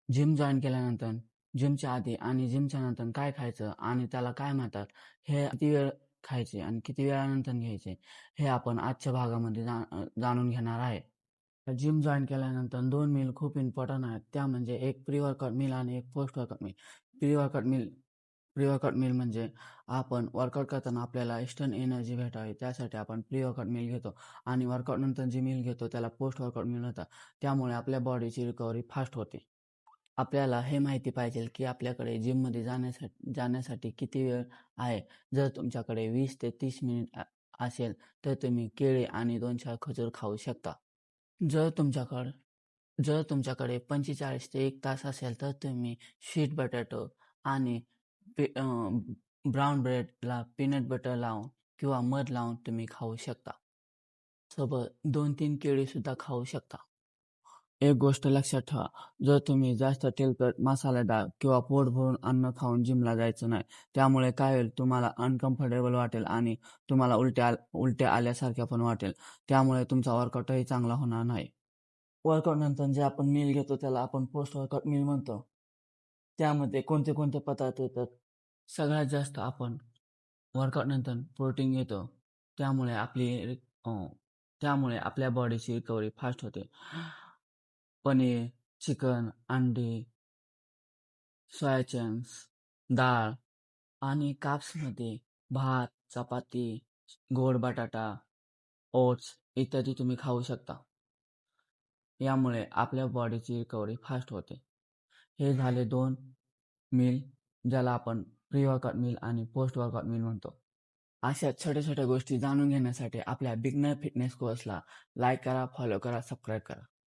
Gym join केल्यानंतर जिमच्या आधी आणि जिमच्या नंतर काय खायचं आणि त्याला काय म्हणतात, हे किती वेळ खायचे आणि किती वेळानंतर घ्यायचे, हे आपण आजच्या भागामध्ये जाणून घेणार आहे. जिम जॉइन केल्यानंतर 2 मील खूप इम्पॉर्टंट आहेत. त्या म्हणजे एक प्री वर्कआउट मील आणि एक post workout meal. Pre workout meal pre workout meal म्हणजे आपण वर्कआउट करताना आपल्याला इन्स्टंट एनर्जी भेटावी त्यासाठी आपण प्री वर्कआउट मील घेतो आणि वर्कआउट नंतर जी मील घेतो त्याला पोस्ट वर्कआउट मील होतं. त्यामुळे आपल्या बॉडीची रिकव्हरी फास्ट होते. आपल्याला हे माहिती पाहिजे की आपल्याकडे जिममध्ये जाण्यासाठी किती वेळ आहे. जर तुमच्याकडे 20 ते 30 मिनिट असेल तर तुम्ही केळी आणि 2-4 खजूर खाऊ शकता. जर तुमच्याकडं जर तुमच्याकडे 45 ते 1 तास असेल तर तुम्ही स्वीट बटाटो आणि ब्राउन ब्रेडला पीनट बटर लावून किंवा मध लावून तुम्ही खाऊ शकता. सोबत 2-3 केळीसुद्धा खाऊ शकता. एक गोष्ट लक्षात ठेवा, जर तुम्ही जास्त तेलकट, मसालेदार किंवा पोट भरून अन्न खाऊन जिमला जायचं नाही. त्यामुळे काय होईल, तुम्हाला अनकम्फर्टेबल वाटेल आणि तुम्हाला उलट्या आल्यासारख्या पण वाटेल. त्यामुळे तुमचा वर्कआउटही चांगला होणार नाही. वर्कआउट नंतर जे आपण मील घेतो त्याला आपण पोस्ट वर्कआउट मील म्हणतो. त्यामध्ये कोणते कोणते पदार्थ येतात? सगळ्यात जास्त आपण वर्कआउट नंतर प्रोटीन घेतो. त्यामुळे त्यामुळे आपल्या बॉडीची रिकव्हरी फास्ट होते. पनीर, चिकन, अंडी, सोया चंक्स, डाळ आणि कार्ब्समध्ये भात, चपाती, गोड बटाटा, ओट्स इत्यादी तुम्ही खाऊ शकता. यामुळे आपल्या बॉडीची रिकव्हरी फास्ट होते. हे झाले 2 मील, ज्याला आपण प्री वर्कआउट मील आणि पोस्ट वर्कआउट मील म्हणतो. अशा छोट्या छोट्या गोष्टी जाणून घेण्यासाठी आपल्या बिगनर फिटनेस कोर्सला लाईक करा, फॉलो करा, सबस्क्राईब करा.